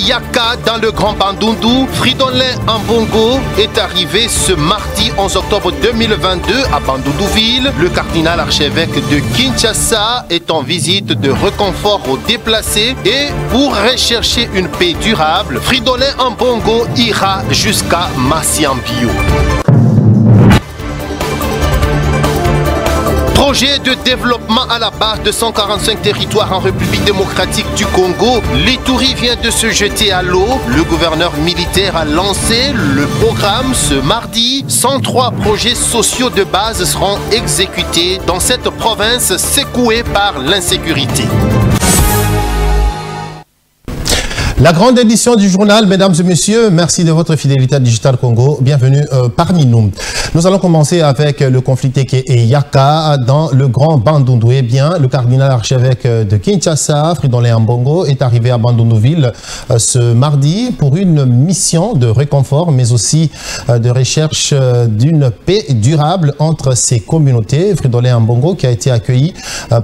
Yaka dans le Grand Bandundu, Fridolin Ambongo est arrivé ce mardi 11 octobre 2022 à Bandundu-Ville. Le cardinal archevêque de Kinshasa est en visite de réconfort aux déplacés et pour rechercher une paix durable, Fridolin Ambongo ira jusqu'à Massiambio. Projet de développement à la base de 145 territoires en République démocratique du Congo. l'Ituri vient de se jeter à l'eau. Le gouverneur militaire a lancé le programme ce mardi. 103 projets sociaux de base seront exécutés dans cette province secouée par l'insécurité. La grande édition du journal, mesdames et messieurs, merci de votre fidélité à Digital Congo. Bienvenue parmi nous. Nous allons commencer avec le conflit Teke et Yaka dans le Grand Bandundu. Eh bien, le cardinal archevêque de Kinshasa, Fridolin Ambongo, est arrivé à Bandundu-Ville ce mardi pour une mission de réconfort, mais aussi de recherche d'une paix durable entre ces communautés. Fridolin Ambongo, qui a été accueilli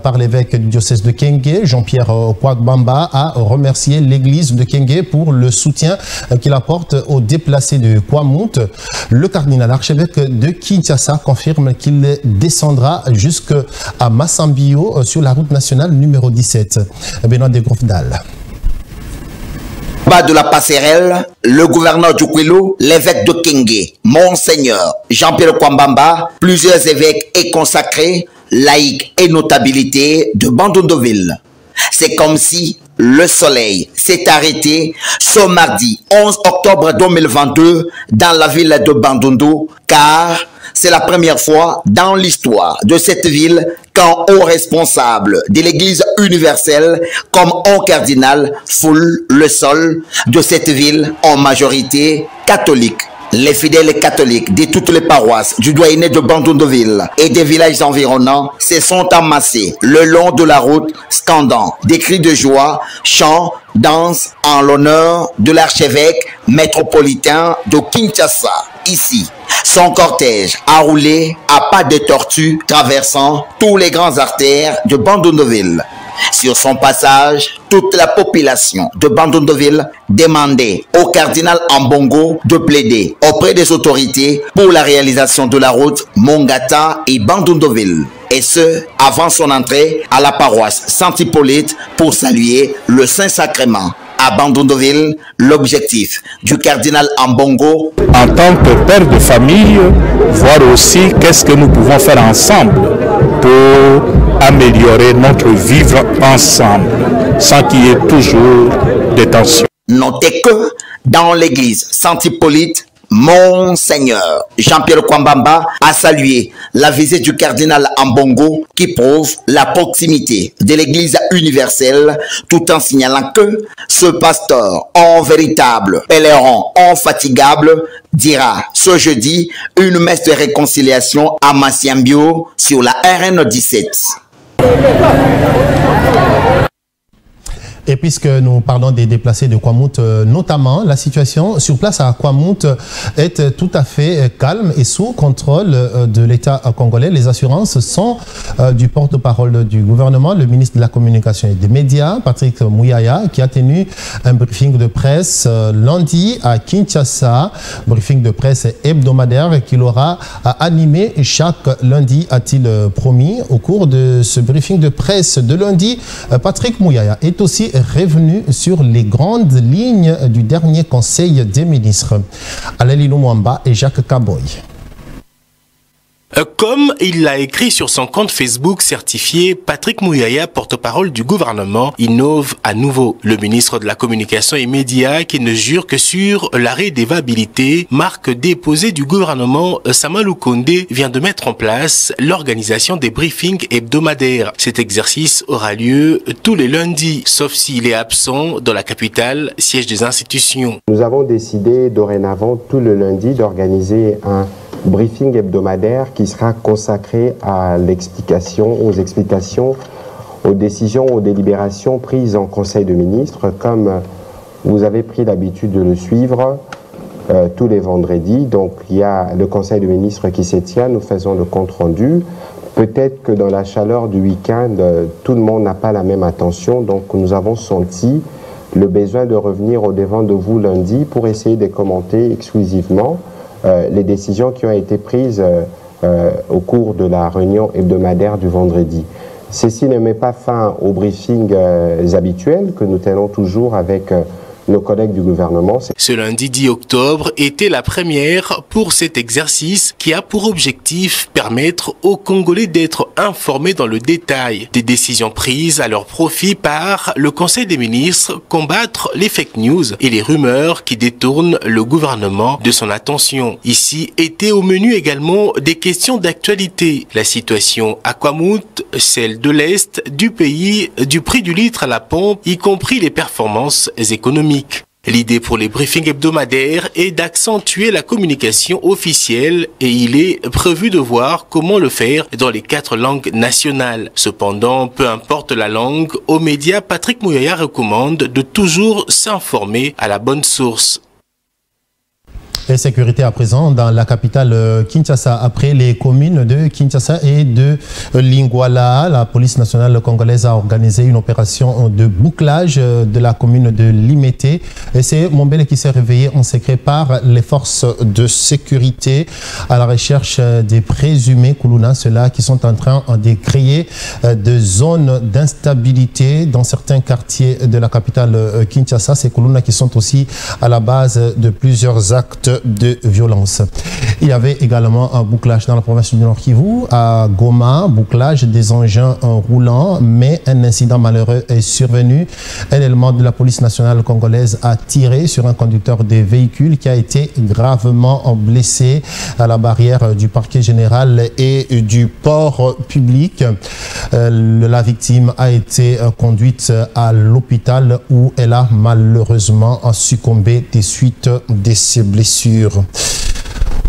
par l'évêque du diocèse de Kenge, Jean-Pierre Kwagbamba, a remercié l'église de Kenge pour le soutien qu'il apporte aux déplacés de Kwamount. Le cardinal archevêque de Kinshasa confirme qu'il descendra jusqu'à Massambio sur la route nationale numéro 17. Benoît de Grofdal. Bas de la passerelle, le gouverneur du Kwilu, l'évêque de Kenge, Monseigneur Jean-Pierre Kwambamba, plusieurs évêques et consacrés, laïcs et notabilités de Bandundu-Ville. C'est comme si le soleil s'est arrêté ce mardi 11 octobre 2022 dans la ville de Bandundu, car c'est la première fois dans l'histoire de cette ville qu'un haut responsable de l'Église universelle comme un cardinal foule le sol de cette ville en majorité catholique. Les fidèles catholiques de toutes les paroisses du doyenné de Bandundu-Ville et des villages environnants se sont amassés le long de la route, scandant des cris de joie, chants, danses en l'honneur de l'archevêque métropolitain de Kinshasa. Ici, son cortège a roulé à pas de tortue, traversant tous les grands artères de Bandundu-Ville. Sur son passage, toute la population de Bandundu-Ville demandait au cardinal Ambongo de plaider auprès des autorités pour la réalisation de la route Mongata et Bandundu-Ville. Et ce, avant son entrée à la paroisse Saint-Hippolyte pour saluer le Saint-Sacrement. À Bandundu-Ville, l'objectif du cardinal Ambongo, en tant que père de famille, voir aussi qu'est-ce que nous pouvons faire ensemble pour améliorer notre vivre ensemble, sans qu'il y ait toujours des tensions. Notez que dans l'église Saint-Hippolyte, Monseigneur Jean-Pierre Kwambamba a salué la visite du cardinal Ambongo qui prouve la proximité de l'église universelle tout en signalant que ce pasteur en véritable pèlerin infatigable dira ce jeudi une messe de réconciliation à Massiambio sur la RN 17. Et puisque nous parlons des déplacés de Kwamount, notamment, la situation sur place à Kwamount est tout à fait calme et sous contrôle de l'État congolais. Les assurances sont du porte-parole du gouvernement, le ministre de la Communication et des Médias, Patrick Mouyaya, qui a tenu un briefing de presse lundi à Kinshasa, briefing de presse hebdomadaire qu'il aura animé chaque lundi, a-t-il promis. Au cours de ce briefing de presse de lundi, Patrick Mouyaya est aussi revenu sur les grandes lignes du dernier Conseil des ministres. Alelino Mwamba et Jacques Kaboy. Comme il l'a écrit sur son compte Facebook certifié, Patrick Mouyaya, porte-parole du gouvernement, innove à nouveau. Le ministre de la Communication et Médias qui ne jure que sur l'arrêt d'évabilité, marque déposée du gouvernement, Samalou Kondé vient de mettre en place l'organisation des briefings hebdomadaires. Cet exercice aura lieu tous les lundis, sauf s'il est absent dans la capitale, siège des institutions. Nous avons décidé dorénavant tout le lundi d'organiser un briefing hebdomadaire qui sera consacré à aux explications, aux décisions, aux délibérations prises en Conseil de ministres, comme vous avez pris l'habitude de le suivre tous les vendredis. Donc il y a le Conseil de ministres qui se tient, nous faisons le compte-rendu. Peut-être que dans la chaleur du week-end, tout le monde n'a pas la même attention, donc nous avons senti le besoin de revenir au devant de vous lundi pour essayer de commenter exclusivement les décisions qui ont été prises au cours de la réunion hebdomadaire du vendredi. Ceci ne met pas fin aux briefings habituels que nous tenons toujours avec nos collègues du gouvernement. Ce lundi 10 octobre était la première pour cet exercice qui a pour objectif permettre aux Congolais d'être informés dans le détail des décisions prises à leur profit par le Conseil des ministres, combattre les fake news et les rumeurs qui détournent le gouvernement de son attention. Ici étaient au menu également des questions d'actualité. La situation à Kwamouth, celle de l'Est du pays, du prix du litre à la pompe, y compris les performances économiques. L'idée pour les briefings hebdomadaires est d'accentuer la communication officielle et il est prévu de voir comment le faire dans les 4 langues nationales. Cependant, peu importe la langue, aux médias, Patrick Mouyaya recommande de toujours s'informer à la bonne source. Et sécurité à présent dans la capitale Kinshasa. Après les communes de Kinshasa et de Lingwala, la police nationale congolaise a organisé une opération de bouclage de la commune de Limete. Et c'est Mombele qui s'est réveillé en secret par les forces de sécurité à la recherche des présumés Koulouna, ceux-là qui sont en train de créer des zones d'instabilité dans certains quartiers de la capitale Kinshasa. Ces Koulouna qui sont aussi à la base de plusieurs actes de violence. Il y avait également un bouclage dans la province du Nord Kivu, à Goma, bouclage des engins roulants, mais un incident malheureux est survenu. Un élément de la police nationale congolaise a tiré sur un conducteur des véhicules qui a été gravement blessé à la barrière du parquet général et du port public. La victime a été conduite à l'hôpital où elle a malheureusement succombé des suites de ses blessures.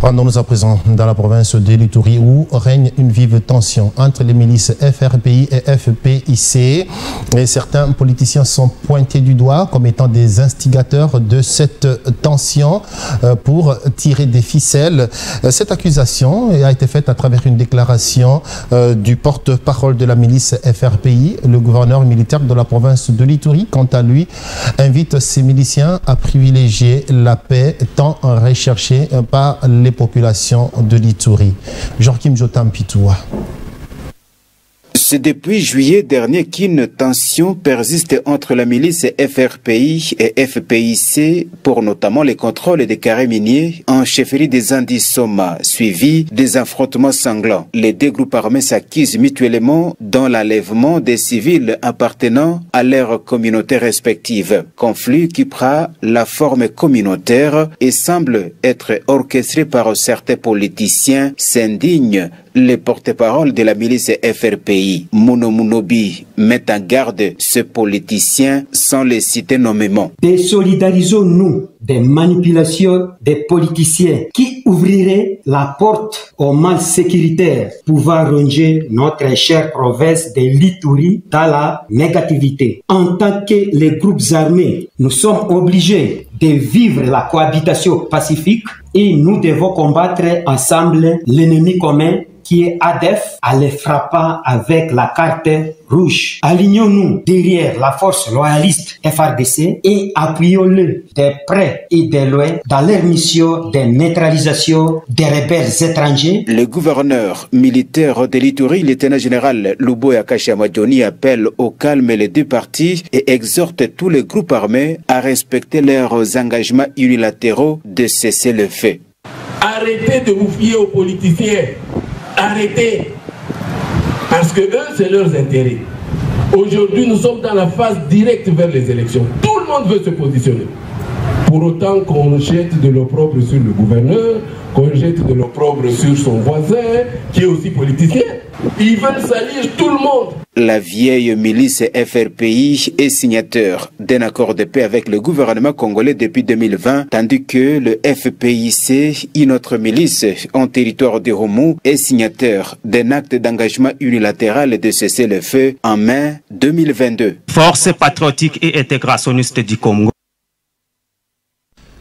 Rendons-nous à présent dans la province de l'Ituri où règne une vive tension entre les milices FRPI et FPIC. Et certains politiciens sont pointés du doigt comme étant des instigateurs de cette tension pour tirer des ficelles. Cette accusation a été faite à travers une déclaration du porte-parole de la milice FRPI. Le gouverneur militaire de la province de l'Ituri, quant à lui, invite ses miliciens à privilégier la paix tant recherchée par les populations de l'Ituri. Joachim Jotam Pitoua. C'est depuis juillet dernier qu'une tension persiste entre la milice FRPI et FPIC pour notamment les contrôles des carrés miniers en chefferie des Andisoma, suivi des affrontements sanglants. Les deux groupes armés s'accusent mutuellement dans l'enlèvement des civils appartenant à leurs communautés respectives. Conflit qui prend la forme communautaire et semble être orchestré par certains politiciens s'indignent les porte-parole de la milice FRPI. Mono Munobi met en garde ce politicien sans les citer nommément. Désolidarisons-nous des manipulations des politiciens qui ouvriraient la porte au mal sécuritaire pouvant ronger notre chère province de l'Ituri dans la négativité. En tant que les groupes armés, nous sommes obligés de vivre la cohabitation pacifique et nous devons combattre ensemble l'ennemi commun qui est ADF, en les frappant avec la carte rouge. Alignons-nous derrière la force loyaliste FRDC et appuyons-le de près et de loin dans leur mission de neutralisation des rebelles étrangers. Le gouverneur militaire de l'Ituri, lieutenant-général Luboya Kashamadjoni, appelle au calme les deux parties et exhorte tous les groupes armés à respecter leurs engagements unilatéraux de cesser le feu. Arrêtez de vous fier aux politiciens. Arrêtez, parce que eux, c'est leurs intérêts. Aujourd'hui, nous sommes dans la phase directe vers les élections. Tout le monde veut se positionner. Pour autant qu'on jette de l'opprobre sur le gouverneur, qu'on jette de l'opprobre sur son voisin, qui est aussi politicien. Ils veulent salir tout le monde. La vieille milice FRPI est signateur d'un accord de paix avec le gouvernement congolais depuis 2020, tandis que le FPIC, une autre milice en territoire de Romou, est signateur d'un acte d'engagement unilatéral de cesser le feu en mai 2022. Force patriotique et intégrationniste du Congo.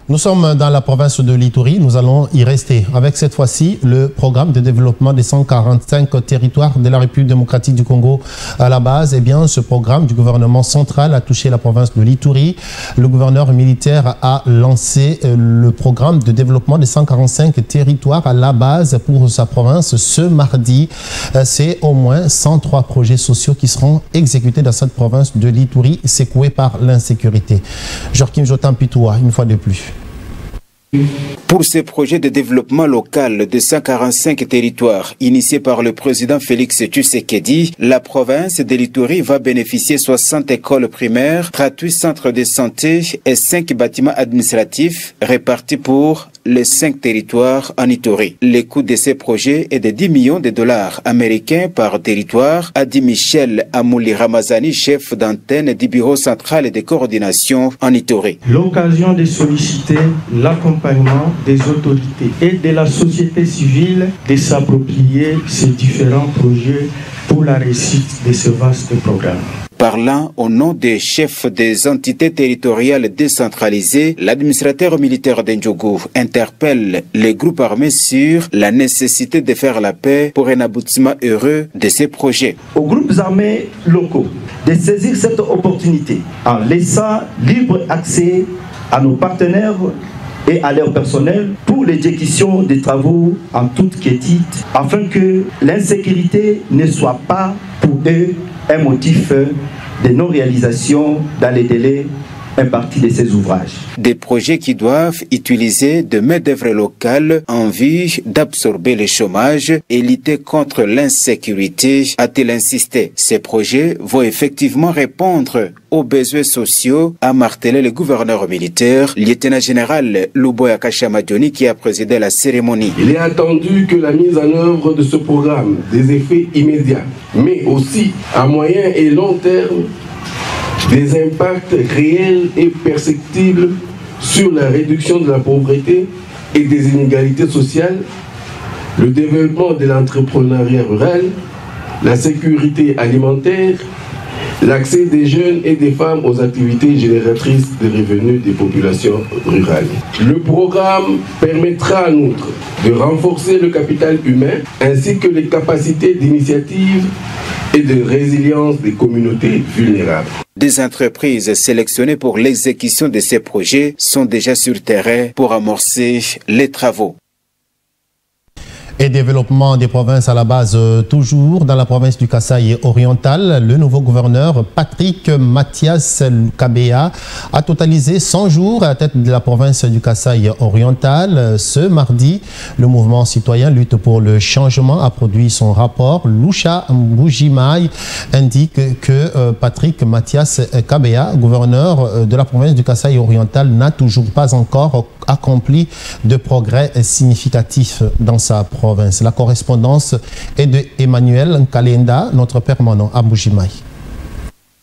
Nous sommes dans la province de l'Ituri, nous allons y rester avec cette fois-ci le programme de développement des 145 territoires de la République démocratique du Congo à la base. Eh bien, ce programme du gouvernement central a touché la province de l'Ituri. Le gouverneur militaire a lancé le programme de développement des 145 territoires à la base pour sa province ce mardi. C'est au moins 103 projets sociaux qui seront exécutés dans cette province de l'Ituri, secouée par l'insécurité. Joachim Jotam Pitoua, une fois de plus. Pour ces projets de développement local de 145 territoires initiés par le président Félix Tshisekedi, la province de l'Ituri va bénéficier 60 écoles primaires, 38 centres de santé et 5 bâtiments administratifs répartis pour les 5 territoires en Ituri. Le coût de ces projets est de 10 millions de dollars américains par territoire, a dit Michel Amouli Ramazani, chef d'antenne du bureau central de coordination en Ituri. L'occasion de solliciter l'accompagnement des autorités et de la société civile de s'approprier ces différents projets pour la réussite de ce vaste programme. Parlant au nom des chefs des entités territoriales décentralisées, l'administrateur militaire d'Ndjougou interpelle les groupes armés sur la nécessité de faire la paix pour un aboutissement heureux de ces projets. Aux groupes armés locaux de saisir cette opportunité en laissant libre accès à nos partenaires et à leur personnel pour l'exécution des travaux en toute quiétude, afin que l'insécurité ne soit pas pour eux un motif de non-réalisation dans les délais impartis de ces ouvrages. Des projets qui doivent utiliser de main-d'œuvre locale en vue d'absorber le chômage et lutter contre l'insécurité, a-t-il insisté. Ces projets vont effectivement répondre aux besoins sociaux, a martelé le gouverneur militaire, lieutenant-général Luboya Kashamadjoni, qui a présidé la cérémonie. Il est attendu que la mise en œuvre de ce programme, des effets immédiats, mais aussi à moyen et long terme, des impacts réels et perceptibles sur la réduction de la pauvreté et des inégalités sociales, le développement de l'entrepreneuriat rural, la sécurité alimentaire, l'accès des jeunes et des femmes aux activités génératrices de revenus des populations rurales. Le programme permettra en outre de renforcer le capital humain ainsi que les capacités d'initiative et de résilience des communautés vulnérables. Des entreprises sélectionnées pour l'exécution de ces projets sont déjà sur terrain pour amorcer les travaux. Et développement des provinces à la base, toujours dans la province du Kasaï oriental, le nouveau gouverneur Patrick Mathias Kabea a totalisé 100 jours à la tête de la province du Kasaï oriental. Ce mardi, le mouvement citoyen Lutte pour le changement a produit son rapport. Lusha Mbujimai indique que Patrick Mathias Kabea, gouverneur de la province du Kasaï oriental, n'a toujours pas encore accompli de progrès significatifs dans sa province. La correspondance est de Emmanuel Nkalenda, notre permanent à Mbujimai.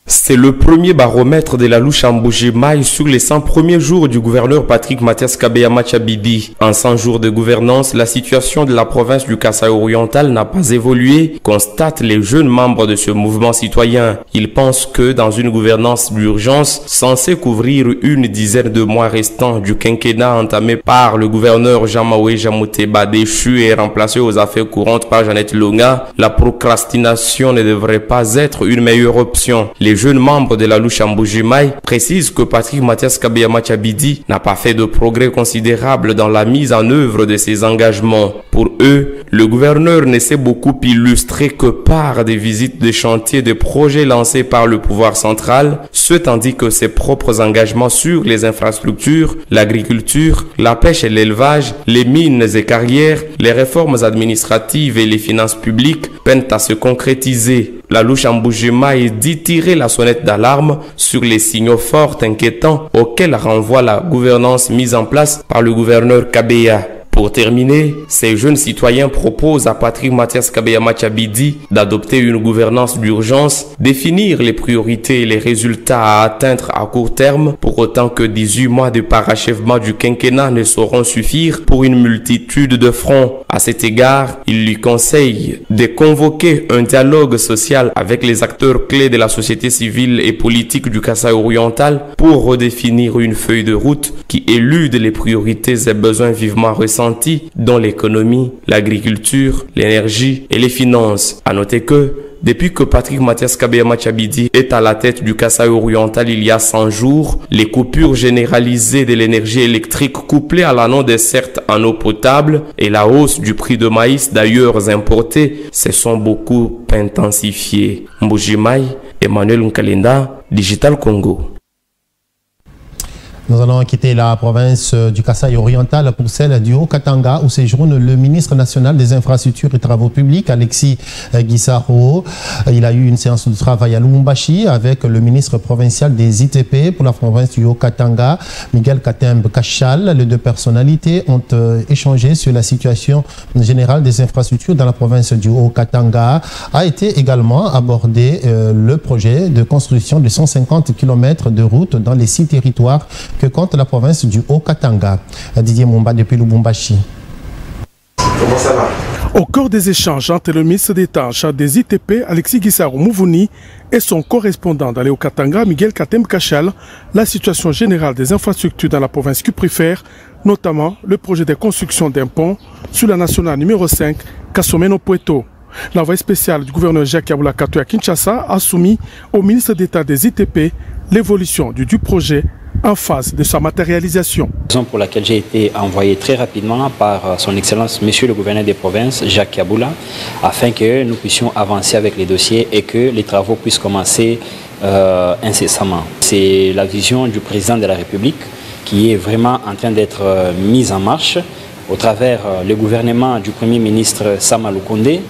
C'est le premier baromètre de la louche en Mbujimai sur les 100 premiers jours du gouverneur Patrick Mathias Kabea Machabidi. En 100 jours de gouvernance, la situation de la province du Kasaï oriental n'a pas évolué, constatent les jeunes membres de ce mouvement citoyen. Ils pensent que dans une gouvernance d'urgence censée couvrir une dizaine de mois restants du quinquennat entamé par le gouverneur Jean-Maoué Jamuteba déchu et remplacé aux affaires courantes par Jeannette Longa, la procrastination ne devrait pas être une meilleure option. Les jeunes membres de la louche en Mbujimai précisent que Patrick Mathias Kabea Machabidi n'a pas fait de progrès considérable dans la mise en œuvre de ses engagements. Pour eux, le gouverneur ne s'est beaucoup illustré que par des visites de chantiers de projets lancés par le pouvoir central, ce tandis que ses propres engagements sur les infrastructures, l'agriculture, la pêche et l'élevage, les mines et carrières, les réformes administratives et les finances publiques peinent à se concrétiser. La louche en Mbujimai dit tirer la sonnette d'alarme sur les signaux forts inquiétants auxquels renvoie la gouvernance mise en place par le gouverneur Kabea. Pour Pour terminer, ces jeunes citoyens proposent à Patrick Mathias Kabeya Tchabidi d'adopter une gouvernance d'urgence, définir les priorités et les résultats à atteindre à court terme, pour autant que 18 mois de parachèvement du quinquennat ne sauront suffire pour une multitude de fronts. À cet égard, il lui conseille de convoquer un dialogue social avec les acteurs clés de la société civile et politique du Kasaï oriental pour redéfinir une feuille de route qui élude les priorités et besoins vivement ressentis dans l'économie, l'agriculture, l'énergie et les finances. À noter que depuis que Patrick Mathias Kabeya Tchabidi est à la tête du Kasaï oriental il y a 100 jours, les coupures généralisées de l'énergie électrique couplées à l'annonce des certes en eau potable et la hausse du prix de maïs d'ailleurs importé se sont beaucoup intensifiées. Mbujimai, Emmanuel Nkalenda, Digital Congo. Nous allons quitter la province du Kasaï oriental pour celle du Haut-Katanga où séjourne le ministre national des infrastructures et travaux publics, Alexis Gisaro. Il a eu une séance de travail à Lubumbashi avec le ministre provincial des ITP pour la province du Haut-Katanga, Miguel Katembe Kachal. Les deux personnalités ont échangé sur la situation générale des infrastructures dans la province du Haut-Katanga. A été également abordé le projet de construction de 150 km de route dans les 6 territoires que compte la province du Haut-Katanga. Didier Mumba depuis Lubumbashi. Comment ça va? Au cours des échanges entre le ministre d'État en charge des ITP, Alexis Gisaro Mouvouni, et son correspondant dans le Haut-Katanga, Miguel Katembe Kachal, la situation générale des infrastructures dans la province cuprifère, notamment le projet de construction d'un pont sur la nationale numéro 5, Kasomeno-Pueto. L'envoyé spécial du gouverneur Jacques Yabula Kato à Kinshasa a soumis au ministre d'État des ITP l'évolution du projet en phase de sa matérialisation. Raison pour laquelle j'ai été envoyé très rapidement par son Excellence Monsieur le gouverneur des provinces, Jacques Yabula, afin que nous puissions avancer avec les dossiers et que les travaux puissent commencer incessamment. C'est la vision du président de la République qui est vraiment en train d'être mise en marche au travers le gouvernement du Premier ministre Sama Lukonde,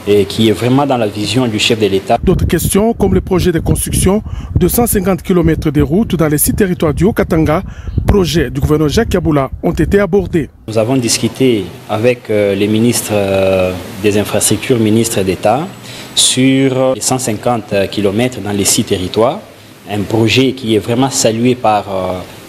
et qui est vraiment dans la vision du chef de l'État. D'autres questions, comme le projet de construction de 150 km de route dans les 6 territoires du Haut-Katanga, projet du gouverneur Jacques Yabula, ont été abordés. Nous avons discuté avec les ministres des infrastructures, ministres d'État, sur les 150 km dans les 6 territoires. Un projet qui est vraiment salué par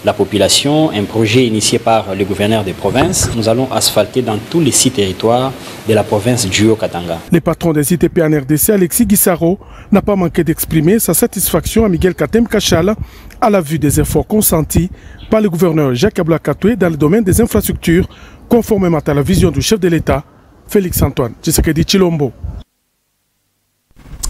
la population, un projet initié par le gouverneur des provinces. Nous allons asphalter dans tous les 6 territoires de la province du Haut-Katanga. Le patron des ITP en RDC, Alexis Gisaro, n'a pas manqué d'exprimer sa satisfaction à Miguel Katembe Kachal à la vue des efforts consentis par le gouverneur Jacques Yabula Kato dans le domaine des infrastructures, conformément à la vision du chef de l'État, Félix-Antoine Tshisekedi Tshilombo.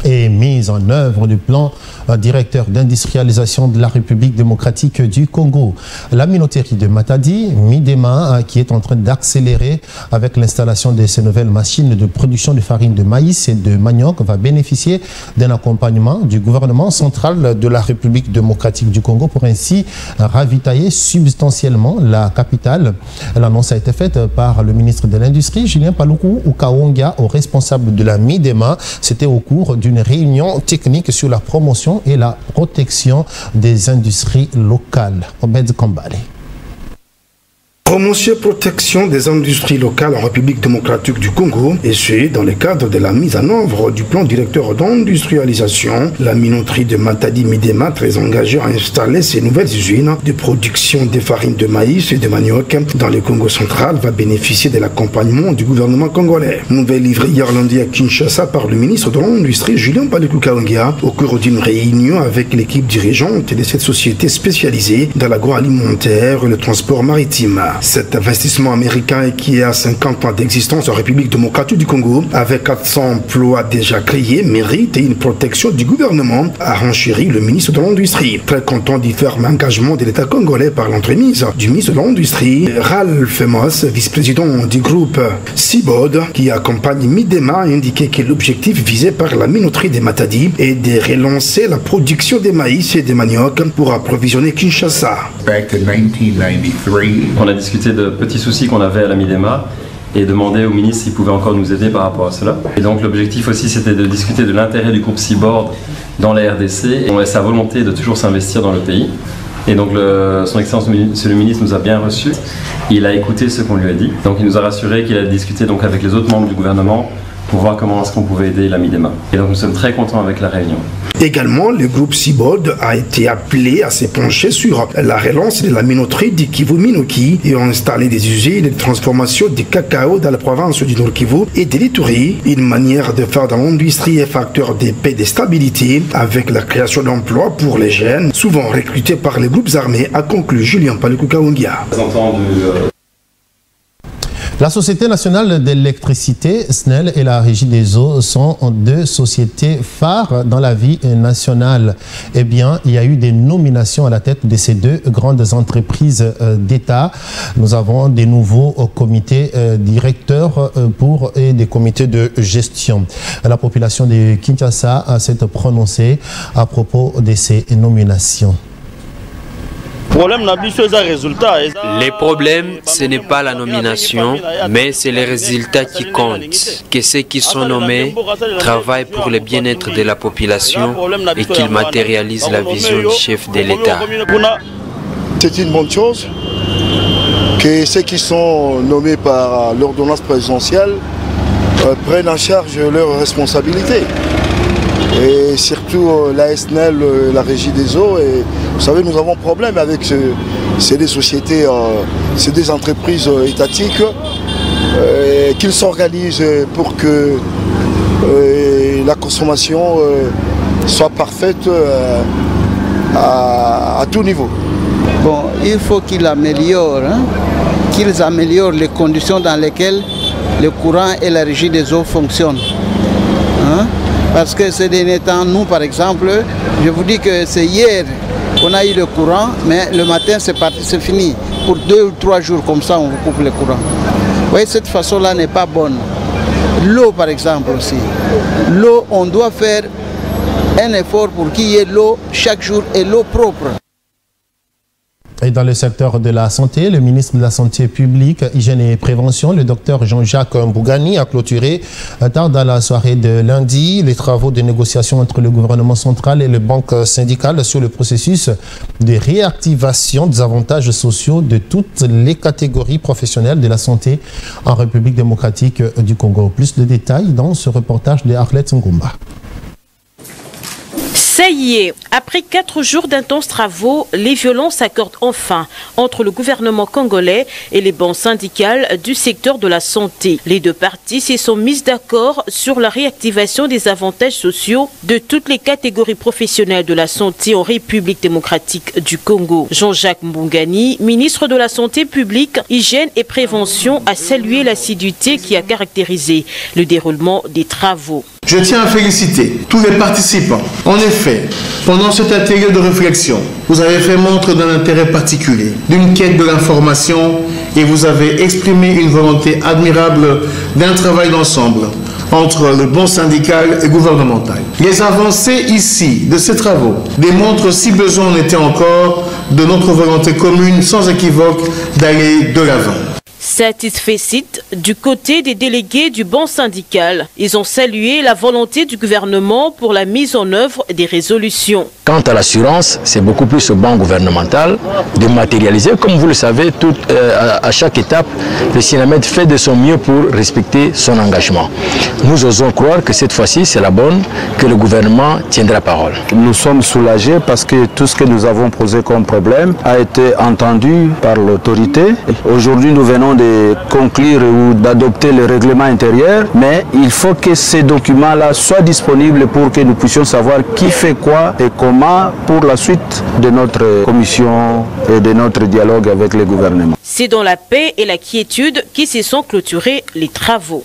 Et mise en œuvre du plan directeur d'industrialisation de la République démocratique du Congo. La minoterie de Matadi, Midema, qui est en train d'accélérer avec l'installation de ces nouvelles machines de production de farine de maïs et de manioc, va bénéficier d'un accompagnement du gouvernement central de la République démocratique du Congo pour ainsi ravitailler substantiellement la capitale. L'annonce a été faite par le ministre de l'Industrie, Julien Paluku Ukaongia, au responsable de la Midema. C'était au cours d'une réunion technique sur la promotion et la protection des industries locales. Obed Kambale. Promotion et protection des industries locales en République démocratique du Congo, et ce, dans le cadre de la mise en œuvre du plan directeur d'industrialisation. La minoterie de Matadi Midema, très engagée à installer ces nouvelles usines de production de farines de maïs et de manioc dans le Congo central, va bénéficier de l'accompagnement du gouvernement congolais. Nouvelle livrée hier lundi à Kinshasa par le ministre de l'Industrie, Julien Paluku Ukaongia, au cours d'une réunion avec l'équipe dirigeante de cette société spécialisée dans l'agroalimentaire et le transport maritime. Cet investissement américain qui a 50 ans d'existence en République démocratique du Congo, avec 400 emplois déjà créés, mérite une protection du gouvernement, a renchéri le ministre de l'Industrie. Très content du ferme engagement de l'État congolais par l'entremise du ministre de l'Industrie, Ralph Moss, vice-président du groupe Cibod, qui accompagne Midema, a indiqué que l'objectif visé par la minoterie des Matadi est de relancer la production des maïs et des manioc pour approvisionner Kinshasa. Back in 1993. On a discuté de petits soucis qu'on avait à la Midema et demandé au ministre s'il pouvait encore nous aider par rapport à cela. Et donc l'objectif aussi c'était de discuter de l'intérêt du groupe Seaboard dans la RDC et sa volonté de toujours s'investir dans le pays. Et donc son Excellence Monsieur le ministre nous a bien reçus, il a écouté ce qu'on lui a dit, donc il nous a rassuré qu'il a discuté donc avec les autres membres du gouvernement pour voir comment est-ce qu'on pouvait aider la Midema. Et donc nous sommes très contents avec la réunion. Également, le groupe Cibod a été appelé à se pencher sur la relance de la minoterie du Kivu-Minoki et ont installé des usines de transformation du cacao dans la province du Nord-Kivu et de l'Ituri. Une manière de faire dans l'industrie et facteur de paix et de stabilité avec la création d'emplois pour les jeunes, souvent recrutés par les groupes armés, a conclu Julien Palukukaungia. La Société nationale d'électricité, SNEL, et la Régie des eaux sont deux sociétés phares dans la vie nationale. Eh bien, il y a eu des nominations à la tête de ces deux grandes entreprises d'État. Nous avons des nouveaux comités directeurs et des comités de gestion. La population de Kinshasa s'est prononcée à propos de ces nominations. Les problèmes, ce n'est pas la nomination, mais c'est les résultats qui comptent. Que ceux qui sont nommés travaillent pour le bien-être de la population et qu'ils matérialisent la vision du chef de l'État. C'est une bonne chose que ceux qui sont nommés par l'ordonnance présidentielle prennent en charge leurs responsabilités. Et surtout la SNEL, la Régie des eaux. Et vous savez, nous avons un problème avec ces deux sociétés, ces deux entreprises étatiques, qu'ils s'organisent pour que la consommation soit parfaite à tout niveau. Bon, il faut qu'ils améliorent les conditions dans lesquelles le courant et la Régie des eaux fonctionnent. Parce que ces derniers temps, nous par exemple, je vous dis que c'est hier qu'on a eu le courant, mais le matin c'est fini. Pour 2 ou 3 jours comme ça, on vous coupe le courant. Vous voyez, cette façon-là n'est pas bonne. L'eau par exemple aussi. L'eau, on doit faire un effort pour qu'il y ait l'eau chaque jour et l'eau propre. Et dans le secteur de la santé, le ministre de la Santé publique, Hygiène et Prévention, le docteur Jean-Jacques Mbougani, a clôturé tard dans la soirée de lundi les travaux de négociation entre le gouvernement central et les banques syndicales sur le processus de réactivation des avantages sociaux de toutes les catégories professionnelles de la santé en République démocratique du Congo. Plus de détails dans ce reportage de Arlette Ngumba. Ça y est, après 4 jours d'intenses travaux, les violences s'accordent enfin entre le gouvernement congolais et les banques syndicales du secteur de la santé. Les deux parties se sont mises d'accord sur la réactivation des avantages sociaux de toutes les catégories professionnelles de la santé en République démocratique du Congo. Jean-Jacques Mbougani, ministre de la Santé publique, Hygiène et Prévention, a salué l'assiduité qui a caractérisé le déroulement des travaux. Je tiens à féliciter tous les participants. En effet, pendant cette atelier de réflexion, vous avez fait montre d'un intérêt particulier, d'une quête de l'information et vous avez exprimé une volonté admirable d'un travail d'ensemble entre le bon syndical et gouvernemental. Les avancées ici de ces travaux démontrent, si besoin en était encore, de notre volonté commune sans équivoque d'aller de l'avant. Satisfait du côté des délégués du banc syndical. Ils ont salué la volonté du gouvernement pour la mise en œuvre des résolutions. Quant à l'assurance, c'est beaucoup plus au banc gouvernemental de matérialiser. Comme vous le savez, à chaque étape, le SINAMED fait de son mieux pour respecter son engagement. Nous osons croire que cette fois-ci, c'est la bonne, que le gouvernement tiendra parole. Nous sommes soulagés parce que tout ce que nous avons posé comme problème a été entendu par l'autorité. Aujourd'hui, nous venons de conclure ou d'adopter le règlement intérieur, mais il faut que ces documents-là soient disponibles pour que nous puissions savoir qui fait quoi et comment pour la suite de notre commission et de notre dialogue avec le gouvernement. C'est dans la paix et la quiétude qui se sont clôturés les travaux.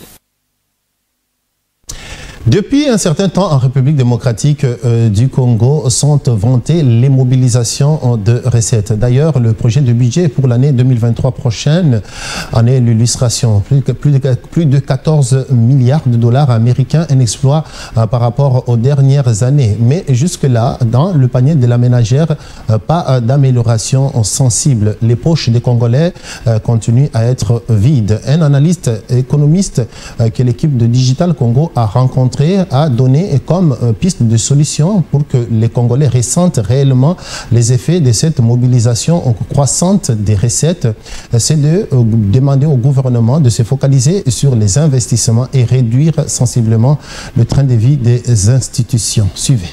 Depuis un certain temps, en République démocratique du Congo, sont vantées les mobilisations de recettes. D'ailleurs, le projet de budget pour l'année 2023 prochaine en est l'illustration. Plus de 14 milliards de dollars américains, un exploit par rapport aux dernières années. Mais jusque-là, dans le panier de la ménagère, pas d'amélioration sensible. Les poches des Congolais continuent à être vides. Un analyste économiste que l'équipe de Digital Congo a rencontré rencontré a donné comme piste de solution pour que les Congolais ressentent réellement les effets de cette mobilisation croissante des recettes. C'est de demander au gouvernement de se focaliser sur les investissements et réduire sensiblement le train de vie des institutions. Suivez.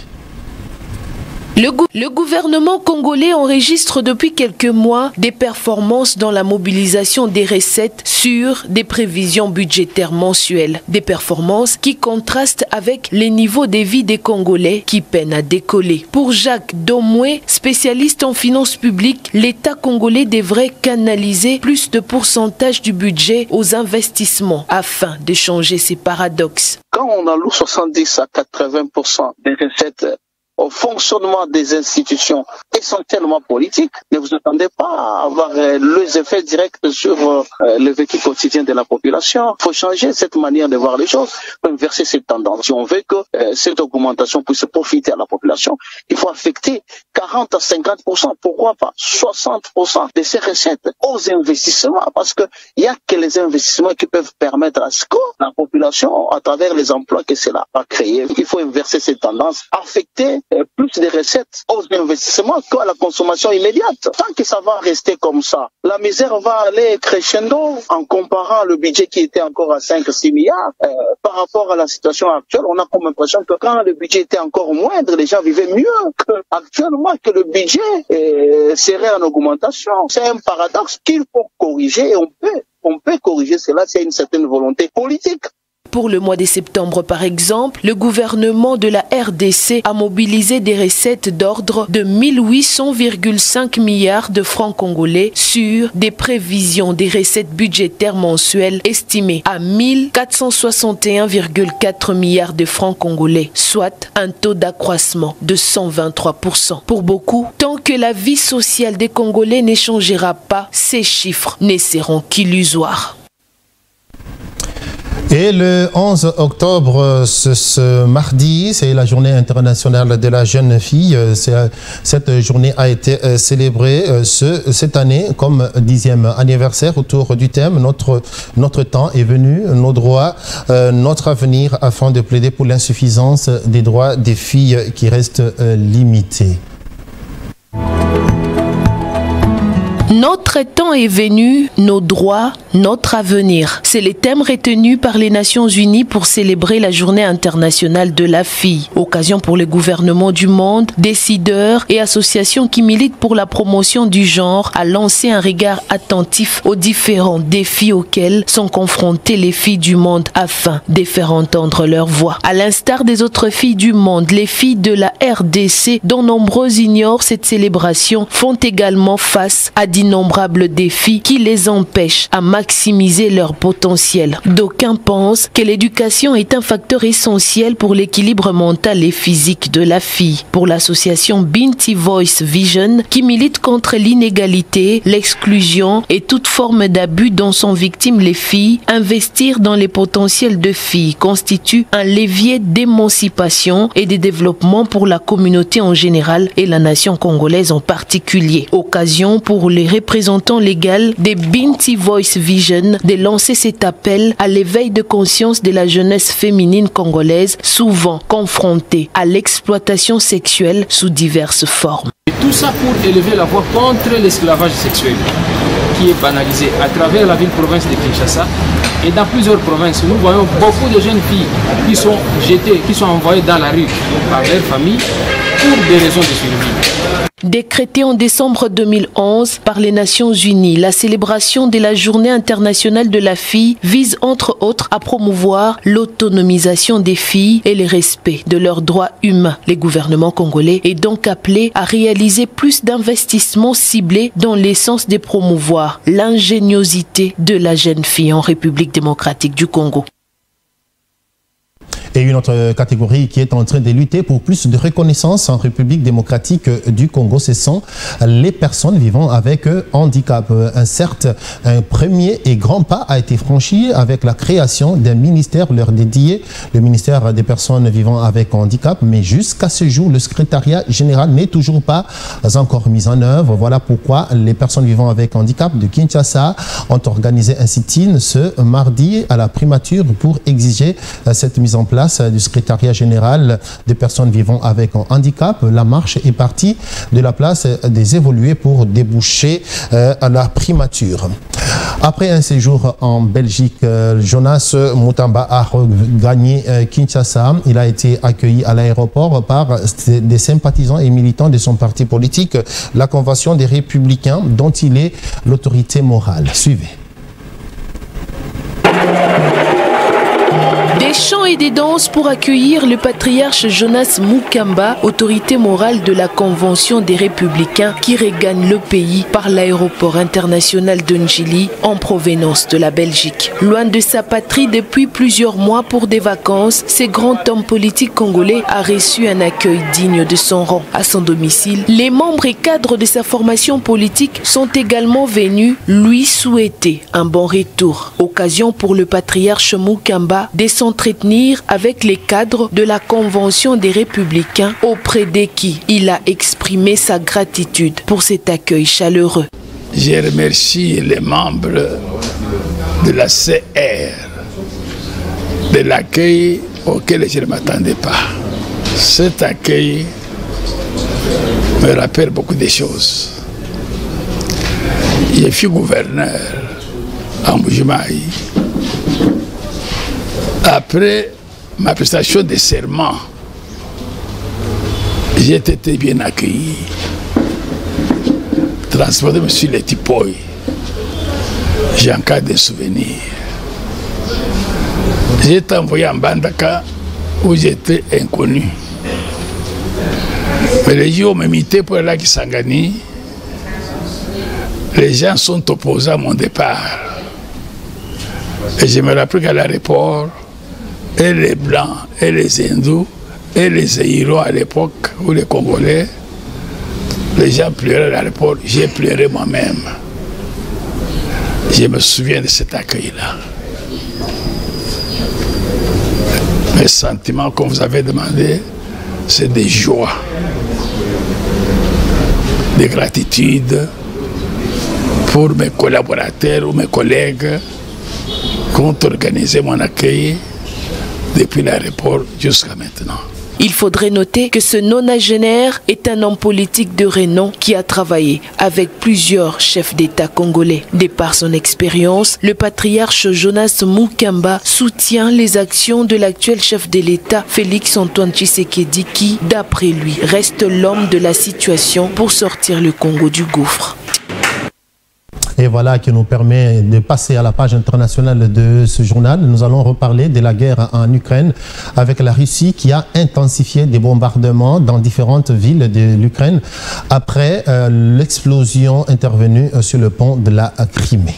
Le gouvernement congolais enregistre depuis quelques mois des performances dans la mobilisation des recettes sur des prévisions budgétaires mensuelles. Des performances qui contrastent avec les niveaux de vie des Congolais qui peinent à décoller. Pour Jacques Domoué, spécialiste en finances publiques, l'État congolais devrait canaliser plus de pourcentage du budget aux investissements afin de changer ces paradoxes. Quand on alloue 70 à 80% des recettes au fonctionnement des institutions essentiellement politiques, ne vous attendez pas à avoir les effets directs sur le vécu quotidien de la population. Il faut changer cette manière de voir les choses, faut inverser cette tendance. Si on veut que cette augmentation puisse profiter à la population, il faut affecter 40 à 50%, pourquoi pas 60% de ces recettes aux investissements, parce que il y a que les investissements qui peuvent permettre à ce que la population, à travers les emplois que cela va créer, il faut inverser cette tendance, affecter plus de recettes aux investissements qu'à la consommation immédiate. Tant que ça va rester comme ça, la misère va aller crescendo en comparant le budget qui était encore à 5-6 milliards par rapport à la situation actuelle. On a comme l'impression que quand le budget était encore moindre, les gens vivaient mieux qu'actuellement, que le budget serait en augmentation. C'est un paradoxe qu'il faut corriger et on peut corriger cela s'il y a une certaine volonté politique. Pour le mois de septembre, par exemple, le gouvernement de la RDC a mobilisé des recettes d'ordre de 1800,5 milliards de francs congolais sur des prévisions des recettes budgétaires mensuelles estimées à 1461,4 milliards de francs congolais, soit un taux d'accroissement de 123%. Pour beaucoup, tant que la vie sociale des Congolais ne changera pas, ces chiffres ne seront qu'illusoires. Et le 11 octobre, ce mardi, c'est la journée internationale de la jeune fille. Cette journée a été célébrée cette année comme 10e anniversaire autour du thème « Notre temps est venu, nos droits, notre avenir » afin de plaider pour l'insuffisance des droits des filles qui restent limités. Notre temps est venu, nos droits, notre avenir. C'est le thème retenu par les Nations Unies pour célébrer la Journée internationale de la fille. Occasion pour les gouvernements du monde, décideurs et associations qui militent pour la promotion du genre à lancer un regard attentif aux différents défis auxquels sont confrontées les filles du monde afin de faire entendre leur voix. À l'instar des autres filles du monde, les filles de la RDC, dont nombreuses ignorent cette célébration, font également face à d'innombrables défis qui les empêchent à maximiser leur potentiel. D'aucuns pensent que l'éducation est un facteur essentiel pour l'équilibre mental et physique de la fille. Pour l'association Binti Voice Vision, qui milite contre l'inégalité, l'exclusion et toute forme d'abus dont sont victimes les filles, investir dans les potentiels de filles constitue un levier d'émancipation et de développement pour la communauté en général et la nation congolaise en particulier. Occasion pour les représentants légaux des Binti Voice Vision de lancer cet appel à l'éveil de conscience de la jeunesse féminine congolaise, souvent confrontée à l'exploitation sexuelle sous diverses formes. Et tout ça pour élever la voix contre l'esclavage sexuel qui est banalisé à travers la ville-province de Kinshasa et dans plusieurs provinces. Nous voyons beaucoup de jeunes filles qui sont jetées, qui sont envoyées dans la rue par leur famille pour des raisons de survie. Décrétée en décembre 2011 par les Nations Unies, la célébration de la Journée internationale de la fille vise entre autres à promouvoir l'autonomisation des filles et le respect de leurs droits humains. Le gouvernement congolais est donc appelé à réaliser plus d'investissements ciblés dans l'essence de promouvoir l'ingéniosité de la jeune fille en République démocratique du Congo. Et une autre catégorie qui est en train de lutter pour plus de reconnaissance en République démocratique du Congo, ce sont les personnes vivant avec handicap. Un premier et grand pas a été franchi avec la création d'un ministère leur dédié, le ministère des personnes vivant avec handicap. Mais jusqu'à ce jour, le secrétariat général n'est toujours pas encore mis en œuvre. Voilà pourquoi les personnes vivant avec handicap de Kinshasa ont organisé un sit-in ce mardi à la primature pour exiger cette mise en place place du secrétariat général des personnes vivant avec un handicap. La marche est partie de la place des évolués pour déboucher à la primature. Après un séjour en Belgique, Jonas Munkamba a regagné Kinshasa. Il a été accueilli à l'aéroport par des sympathisants et militants de son parti politique, la Convention des Républicains, dont il est l'autorité morale. Suivez. Des chants et des danses pour accueillir le patriarche Jonas Munkamba, autorité morale de la Convention des Républicains qui regagne le pays par l'aéroport international de Njili en provenance de la Belgique. Loin de sa patrie depuis plusieurs mois pour des vacances, ce grand homme politique congolais a reçu un accueil digne de son rang. À son domicile, les membres et cadres de sa formation politique sont également venus lui souhaiter un bon retour. Occasion pour le patriarche Munkamba de s'entretenir avec les cadres de la Convention des Républicains auprès de qui il a exprimé sa gratitude pour cet accueil chaleureux. Je remercie les membres de la CR de l'accueil auquel je ne m'attendais pas. Cet accueil me rappelle beaucoup de choses. Je fus gouverneur à Mbuji-Mayi. Après ma prestation de serment, j'ai été bien accueilli. Transporté sur les Tipoy. J'ai encore des souvenirs. J'ai été envoyé en Bandaka où j'étais inconnu. Mais les gens m'imitaient pour aller à Kisangani. Les gens sont opposés à mon départ. Et je me rappelle qu'à l'aéroport, et les Blancs, et les Hindous, et les Zaïros à l'époque, ou les Congolais, les gens pleuraient à l'aéroport, j'ai pleuré moi-même. Je me souviens de cet accueil-là. Mes sentiments, comme vous avez demandé, c'est des joies, de gratitude pour mes collaborateurs ou mes collègues qui ont organisé mon accueil depuis l'aéroport jusqu'à maintenant. Il faudrait noter que ce nonagénaire est un homme politique de renom qui a travaillé avec plusieurs chefs d'État congolais. De par son expérience, le patriarche Jonas Munkamba soutient les actions de l'actuel chef de l'État, Félix Antoine Tshisekedi, qui, d'après lui, reste l'homme de la situation pour sortir le Congo du gouffre. Et voilà qui nous permet de passer à la page internationale de ce journal. Nous allons reparler de la guerre en Ukraine avec la Russie qui a intensifié des bombardements dans différentes villes de l'Ukraine après l'explosion intervenue sur le pont de la Crimée.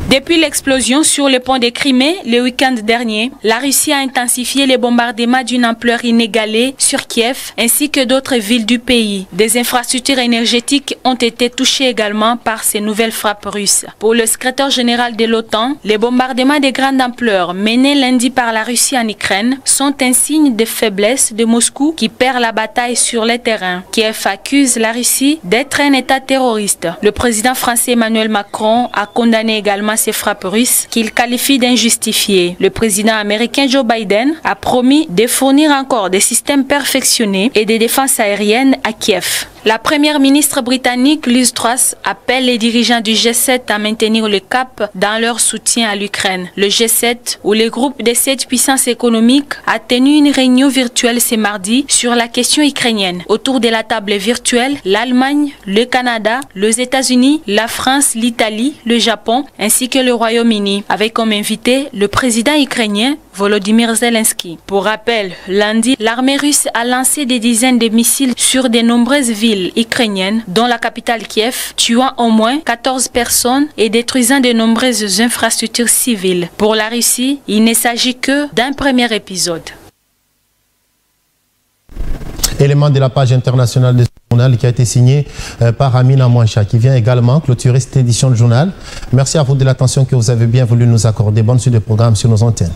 Depuis l'explosion sur le pont de Crimée le week-end dernier, la Russie a intensifié les bombardements d'une ampleur inégalée sur Kiev ainsi que d'autres villes du pays. Des infrastructures énergétiques ont été touchées également par ces nouvelles frappes russes. Pour le secrétaire général de l'OTAN, les bombardements de grande ampleur menés lundi par la Russie en Ukraine sont un signe de faiblesse de Moscou qui perd la bataille sur le terrain. Kiev accuse la Russie d'être un État terroriste. Le président français Emmanuel Macron a condamné également ces frappes russes qu'il qualifie d'injustifiées. Le président américain Joe Biden a promis de fournir encore des systèmes perfectionnés et des défenses aériennes à Kiev. La première ministre britannique Liz Truss appelle les dirigeants du G7 à maintenir le cap dans leur soutien à l'Ukraine. Le G7, ou le groupe des 7 puissances économiques, a tenu une réunion virtuelle ce mardi sur la question ukrainienne. Autour de la table virtuelle, l'Allemagne, le Canada, les États-Unis, la France, l'Italie, le Japon ainsi que le Royaume-Uni, avec comme invité le président ukrainien Volodymyr Zelensky. Pour rappel, lundi, l'armée russe a lancé des dizaines de missiles sur de nombreuses villes ukrainiennes, dont la capitale Kiev, tuant au moins 14 personnes et détruisant de nombreuses infrastructures civiles. Pour la Russie, il ne s'agit que d'un premier épisode. Élément de la page internationale de ce journal qui a été signé par Amina Mouacha, qui vient également clôturer cette édition de journal. Merci à vous de l'attention que vous avez bien voulu nous accorder. Bonne suite de programme sur nos antennes.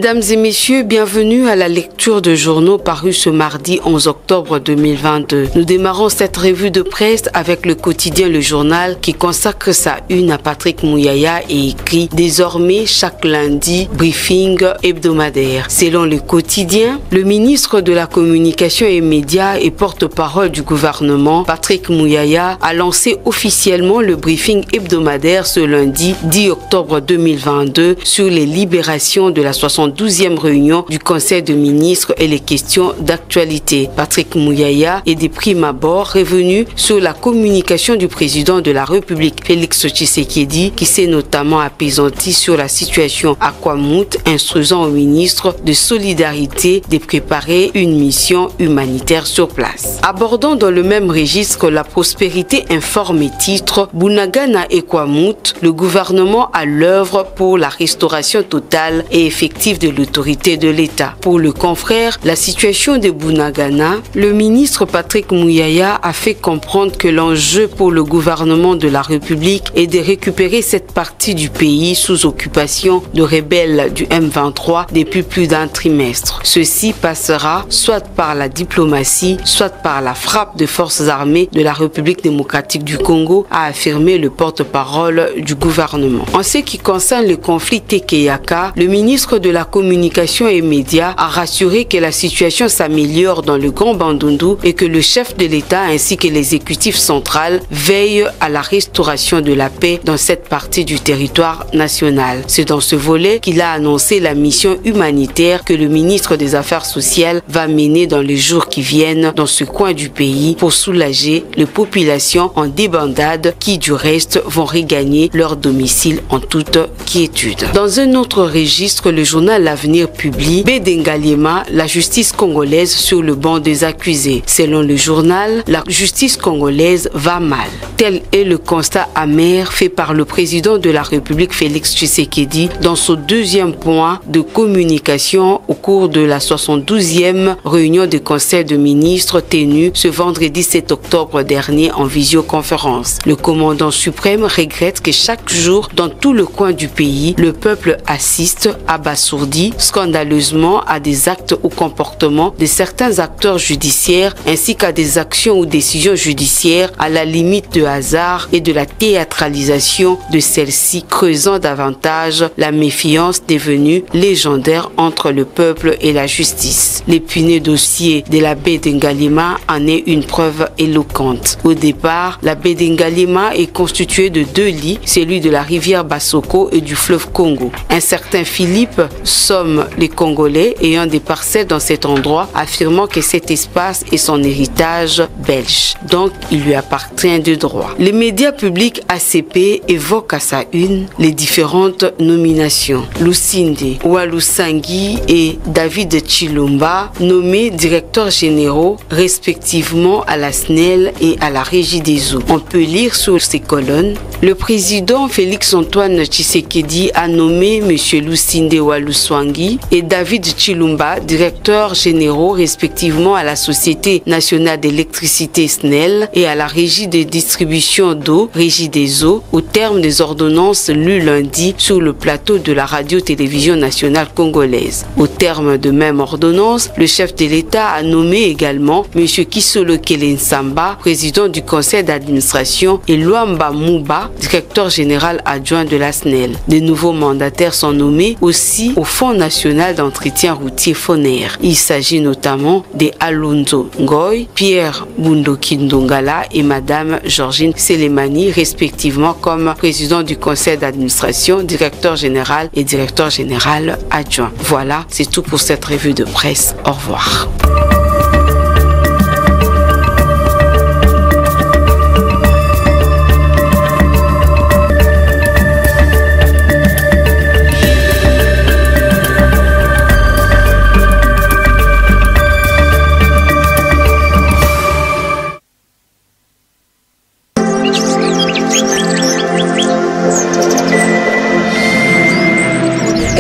Mesdames et messieurs, bienvenue à la lecture de journaux parus ce mardi 11 octobre 2022. Nous démarrons cette revue de presse avec le quotidien Le Journal qui consacre sa une à Patrick Mouyaya et écrit « Désormais, chaque lundi, briefing hebdomadaire ». Selon le quotidien, le ministre de la Communication et Médias et porte-parole du gouvernement, Patrick Mouyaya, a lancé officiellement le briefing hebdomadaire ce lundi 10 octobre 2022 sur les libérations de la 72e réunion du Conseil de ministres et les questions d'actualité. Patrick Mouyaya est de prime abord revenu sur la communication du président de la République, Félix Tshisekedi, qui s'est notamment apaisanti sur la situation à Kwamouth, instruisant au ministre de Solidarité de préparer une mission humanitaire sur place. Abordant dans le même registre la prospérité informe et titre « Bunagana et Kwamouth, le gouvernement à l'œuvre pour la restauration totale et effective de l'autorité de l'État ». Pour le confrère, la situation de Bunagana, le ministre Patrick Mouyaya a fait comprendre que l'enjeu pour le gouvernement de la République est de récupérer cette partie du pays sous occupation de rebelles du M23 depuis plus d'un trimestre. Ceci passera soit par la diplomatie, soit par la frappe des forces armées de la République démocratique du Congo, a affirmé le porte-parole du gouvernement. En ce qui concerne le conflit Tekeyaka, le ministre de la Communication et Médias a rassuré que la situation s'améliore dans le Grand Bandundu et que le chef de l'État ainsi que l'exécutif central veillent à la restauration de la paix dans cette partie du territoire national. C'est dans ce volet qu'il a annoncé la mission humanitaire que le ministre des Affaires sociales va mener dans les jours qui viennent dans ce coin du pays pour soulager les populations en débandade qui du reste vont regagner leur domicile en toute quiétude. Dans un autre registre, le journal L'Avenir publie Bedengaliema, la justice congolaise sur le banc des accusés. Selon le journal, la justice congolaise va mal. Tel est le constat amer fait par le président de la République Félix Tshisekedi dans son deuxième point de communication au cours de la 72e réunion du Conseil de ministres tenue ce vendredi 7 octobre dernier en visioconférence. Le commandant suprême regrette que chaque jour, dans tout le coin du pays, le peuple assiste, abasourdi, scandaleusement à des actes ou comportements de certains acteurs judiciaires ainsi qu'à des actions ou décisions judiciaires à la limite de hasard et de la théâtralisation de celles-ci, creusant davantage la méfiance devenue légendaire entre le peuple et la justice. L'épineux dossier de la baie d'Ngalema en est une preuve éloquente. Au départ, la baie d'Ngalema est constituée de deux lits, celui de la rivière Bassoko et du fleuve Congo. Un certain Philippe somme les Congolais ayant des parcelles dans cet endroit, affirmant que cet espace est son héritage belge. Donc, il lui appartient de droit. Les médias publics ACP évoquent à sa une les différentes nominations. Lusinde Walusangi et David Chilumba, nommés directeurs généraux respectivement à la SNEL et à la Régie des eaux. On peut lire sur ces colonnes: le président Félix-Antoine Tshisekedi a nommé M. Lusinde Walusangi et David Chilumba, directeurs généraux respectivement à la Société nationale d'électricité SNEL et à la Régie de distribution d'eau, Régie des eaux, au terme des ordonnances lues lundi sur le plateau de la radio-télévision nationale congolaise. Au terme de même ordonnance, le chef de l'État a nommé également M. Kisolo Kelensamba, président du conseil d'administration, et Luamba Mouba, directeur général adjoint de la SNEL. De nouveaux mandataires sont nommés aussi au Fonds national d'entretien routier FONER. Il s'agit notamment de Alonzo Ngoy, Pierre Bundokindongala et Madame Georgine Selemani, respectivement comme président du conseil d'administration, directeur général et directeur général adjoint. Voilà, c'est tout pour cette revue de presse. Au revoir.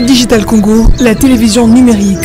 Digital Congo, la télévision numérique.